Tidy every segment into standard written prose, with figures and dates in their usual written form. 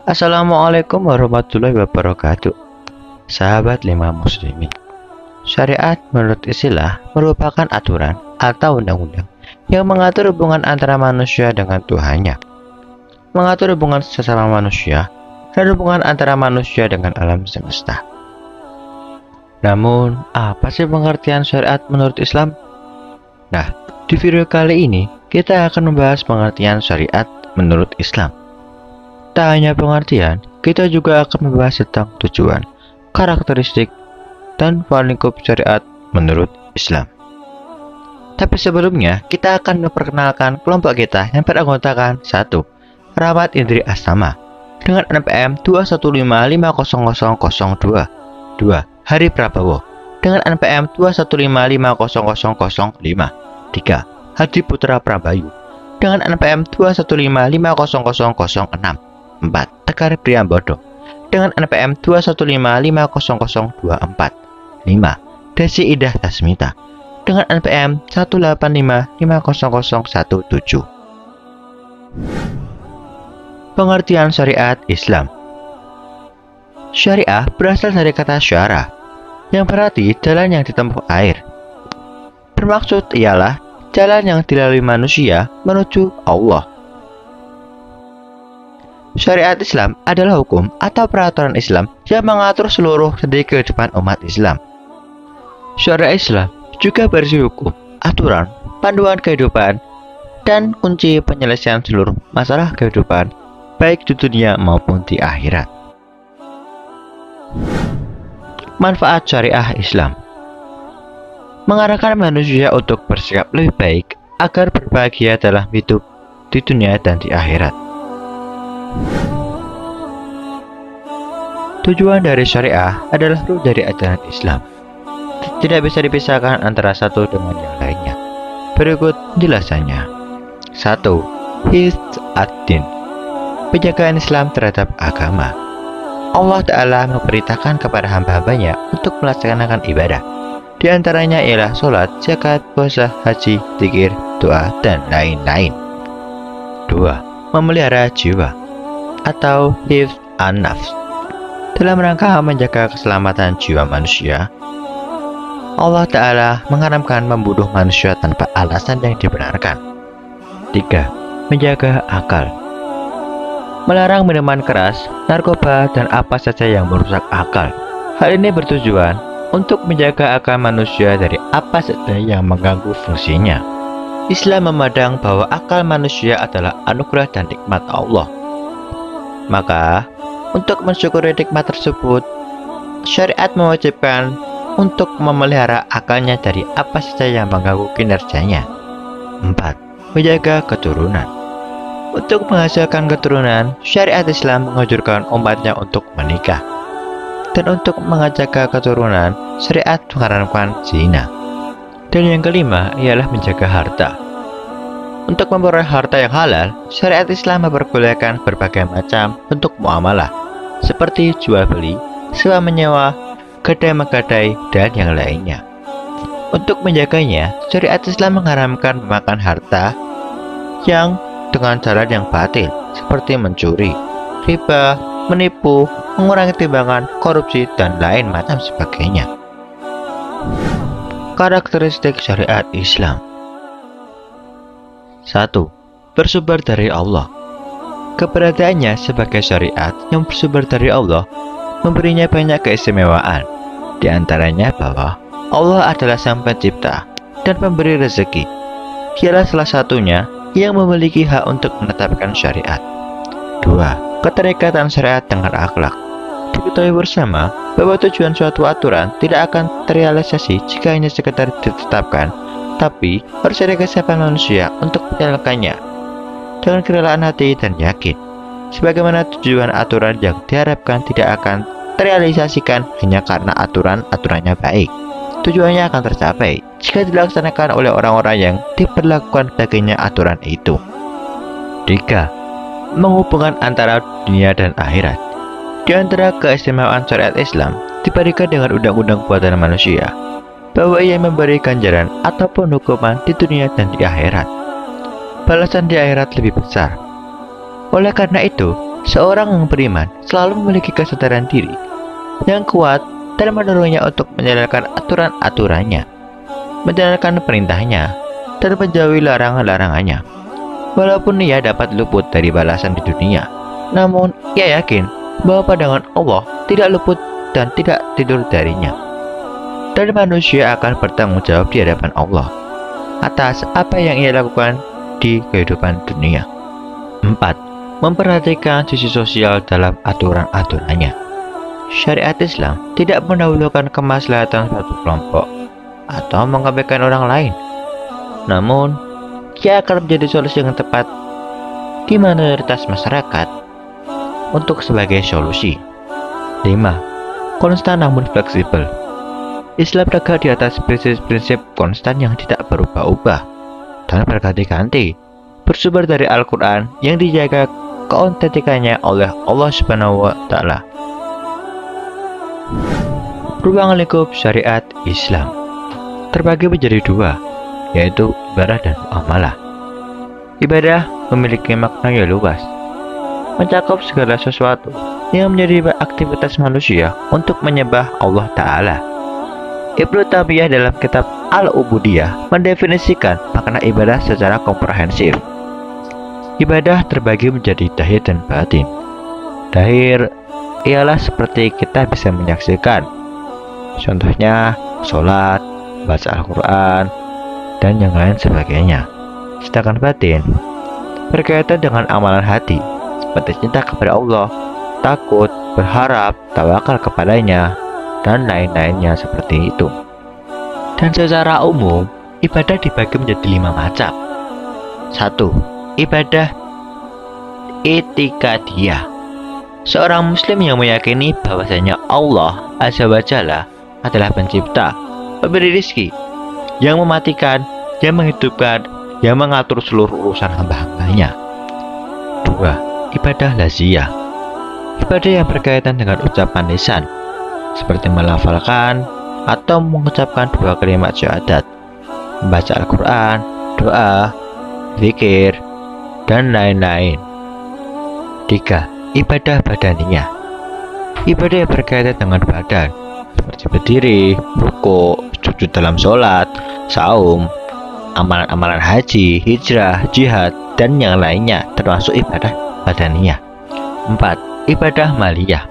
Assalamualaikum warahmatullahi wabarakatuh. Sahabat lima muslimin, syariat menurut istilah merupakan aturan atau undang-undang yang mengatur hubungan antara manusia dengan Tuhannya, mengatur hubungan sesama manusia, dan hubungan antara manusia dengan alam semesta. Namun, apa sih pengertian syariat menurut Islam? Nah, di video kali ini kita akan membahas pengertian syariat menurut Islam. Tak hanya pengertian, kita juga akan membahas tentang tujuan, karakteristik, dan lingkup syariat menurut Islam. Tapi sebelumnya, kita akan memperkenalkan kelompok kita yang beranggotakan 1. Rahmat Indri Astama dengan NPM 215500002. 2. Hari Prabowo dengan NPM 215500005. 3. Hadi Putra Prabayu dengan NPM 215500006. 4. Tegar Priambodo dengan NPM 215500024. 5. Desi Idah Tasmita dengan NPM 185500017. Pengertian syariat Islam. Syariah berasal dari kata syara, yang berarti jalan yang ditempuh air. Bermaksud ialah jalan yang dilalui manusia menuju Allah. Syariat Islam adalah hukum atau peraturan Islam yang mengatur seluruh sendi kehidupan umat Islam. Syariat Islam juga berisi hukum, aturan, panduan kehidupan, dan kunci penyelesaian seluruh masalah kehidupan, baik di dunia maupun di akhirat. Manfaat syariah Islam mengarahkan manusia untuk bersikap lebih baik agar berbahagia dalam hidup di dunia dan di akhirat. Tujuan dari syariah adalah ruh dari ajaran Islam. Tidak bisa dipisahkan antara satu dengan yang lainnya. Berikut penjelasannya. 1. Hifdz ad-din, penjagaan Islam terhadap agama. Allah Ta'ala memerintahkan kepada hamba-hambanya untuk melaksanakan ibadah. Di antaranya ialah sholat, zakat, puasa, haji, zikir, doa, dan lain-lain. 2. Memelihara jiwa atau hifdz an-nafs. Dalam rangka menjaga keselamatan jiwa manusia, Allah Ta'ala mengharamkan membunuh manusia tanpa alasan yang dibenarkan. 3. Menjaga akal, melarang minuman keras, narkoba, dan apa saja yang merusak akal. Hal ini bertujuan untuk menjaga akal manusia dari apa saja yang mengganggu fungsinya. Islam memandang bahwa akal manusia adalah anugerah dan nikmat Allah. Maka, untuk mensyukuri nikmat tersebut, syariat mewajibkan untuk memelihara akalnya dari apa saja yang mengganggu kinerjanya. 4. Menjaga keturunan. Untuk menghasilkan keturunan, syariat Islam menganjurkan umatnya untuk menikah. Dan untuk menjaga keturunan, syariat mengharamkan zina. Dan yang kelima ialah menjaga harta. Untuk memperoleh harta yang halal, syariat Islam memperbolehkan berbagai macam bentuk muamalah, seperti jual beli, sewa menyewa, gadai menggadai, dan yang lainnya. Untuk menjaganya, syariat Islam mengharamkan memakan harta yang dengan jalan yang batil, seperti mencuri, riba, menipu, mengurangi timbangan, korupsi, dan lain macam sebagainya. Karakteristik syariat Islam. 1. Bersumber dari Allah. Keberadaannya sebagai syariat yang bersumber dari Allah memberinya banyak keistimewaan. Di antaranya bahwa Allah adalah Sang Pencipta dan pemberi rezeki. Dialah salah satunya yang memiliki hak untuk menetapkan syariat. 2. Keterikatan syariat dengan akhlak. Diketahui bersama bahwa tujuan suatu aturan tidak akan terrealisasi jika hanya sekedar ditetapkan, tapi harus ada kesiapan manusia untuk menjalankannya dengan kerelaan hati dan yakin, sebagaimana tujuan aturan yang diharapkan tidak akan terrealisasikan hanya karena aturannya baik. Tujuannya akan tercapai jika dilaksanakan oleh orang-orang yang diperlakukan baginya aturan itu. 3. Menghubungkan antara dunia dan akhirat. Di antara keistimewaan syariat Islam diberikan dengan undang-undang buatan manusia, bahwa ia memberi ganjaran ataupun hukuman di dunia dan di akhirat. Balasan di akhirat lebih besar. Oleh karena itu, Seorang yang beriman selalu memiliki kesadaran diri yang kuat dan mendorongnya untuk menjalankan aturan-aturannya, menjalankan perintahnya, dan menjauhi larangan-larangannya. Walaupun ia dapat luput dari balasan di dunia, namun ia yakin bahwa pandangan Allah tidak luput dan tidak tidur darinya. Dan manusia akan bertanggung jawab di hadapan Allah atas apa yang ia lakukan di kehidupan dunia. 4. Memperhatikan sisi sosial dalam aturan-aturannya. Syariat Islam tidak mendahulukan kemaslahatan suatu kelompok atau mengabaikan orang lain. Namun, ia akan menjadi solusi yang tepat di mayoritas masyarakat untuk sebagai solusi. 5. Konstan namun fleksibel. Islam tegak di atas prinsip-prinsip konstan yang tidak berubah-ubah dan berganti-ganti, bersumber dari Al-Quran yang dijaga keautentikannya oleh Allah Subhanahu wa Ta'ala. Ruang lingkup syariat Islam terbagi menjadi dua, yaitu ibadah dan muamalah. Ibadah memiliki makna yang luas, mencakup segala sesuatu yang menjadi aktivitas manusia untuk menyembah Allah Ta'ala. Ibnu Taimiyah dalam kitab Al-Ubudiyah mendefinisikan makna ibadah secara komprehensif. Ibadah terbagi menjadi zahir dan batin. Zahir ialah seperti kita bisa menyaksikan, contohnya sholat, baca Al-Quran, dan yang lain sebagainya. Sedangkan batin berkaitan dengan amalan hati, seperti cinta kepada Allah, takut, berharap, tawakal kepadanya, dan lain-lainnya seperti itu. Dan secara umum, ibadah dibagi menjadi 5 macam. 1. Ibadah itikadiyah. Seorang muslim yang meyakini bahwasanya Allah Azza wa Jalla adalah pencipta, pemberi rizki, yang mematikan, yang menghidupkan, yang mengatur seluruh urusan hamba-hambanya. 2. Ibadah laziyah. Ibadah yang berkaitan dengan ucapan lisan, seperti melafalkan atau mengucapkan 2 kalimat syahadat, membaca Al-Quran, doa, zikir, dan lain-lain. 3. Ibadah badaniyah. Ibadah yang berkaitan dengan badan, seperti berdiri, rukuk, sujud dalam sholat, saum, amalan-amalan haji, hijrah, jihad, dan yang lainnya, termasuk ibadah badaniyah. 4. Ibadah maliyah.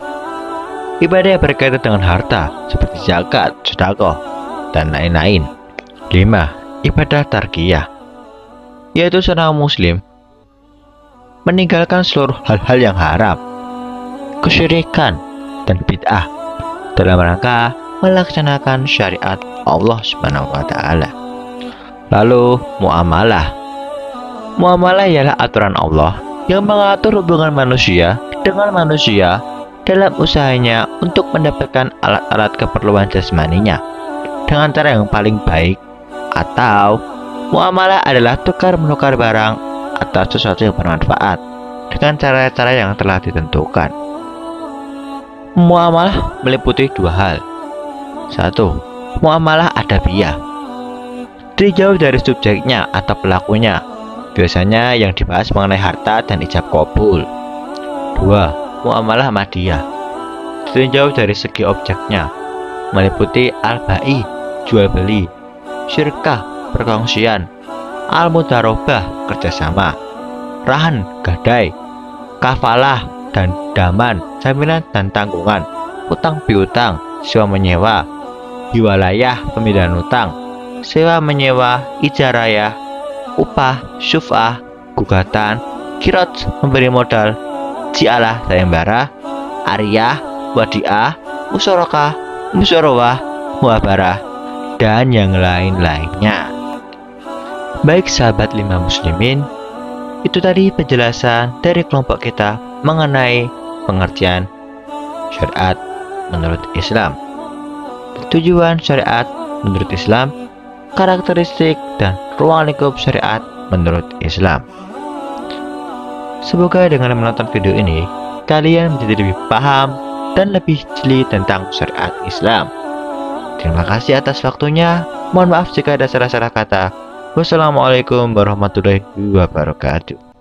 Ibadah yang berkaitan dengan harta, seperti zakat, sedekah, dan lain-lain. 5. Ibadah tarkiyah, yaitu seorang muslim meninggalkan seluruh hal-hal yang haram, kesyirikan, dan bid'ah dalam rangka melaksanakan syariat Allah Subhanahu wa Ta'ala. Lalu, muamalah. Muamalah ialah aturan Allah yang mengatur hubungan manusia dengan manusia dalam usahanya untuk mendapatkan alat-alat keperluan jasmaninya dengan cara yang paling baik, atau muamalah adalah tukar-menukar barang atau sesuatu yang bermanfaat dengan cara-cara yang telah ditentukan. Muamalah meliputi 2 hal. 1. Muamalah adabiyah, dijauh dari subjeknya atau pelakunya, biasanya yang dibahas mengenai harta dan ijab kabul. 2. Muamalah madiyah, tinjau dari segi objeknya, meliputi al-bai, jual beli, syirkah, perkongsian, al-mudarobah, kerjasama, rahan, gadai, kafalah, dan daman, jaminan dan tanggungan, utang piutang, sewa menyewa, hiwalayah, pemindahan utang, sewa menyewa, ijarayah, upah, syuf'ah, gugatan, kirot, memberi modal, ji'alah, sayembara, ariyah, wadi'ah, musyarakah, musyarawah, muhabarah, dan yang lain-lainnya. Baik sahabat 5 muslimin, itu tadi penjelasan dari kelompok kita mengenai pengertian syariat menurut Islam, tujuan syariat menurut Islam, karakteristik dan ruang lingkup syariat menurut Islam. Semoga dengan menonton video ini, kalian menjadi lebih paham dan lebih jeli tentang syariat Islam. Terima kasih atas waktunya. Mohon maaf jika ada salah-salah kata. Wassalamualaikum warahmatullahi wabarakatuh.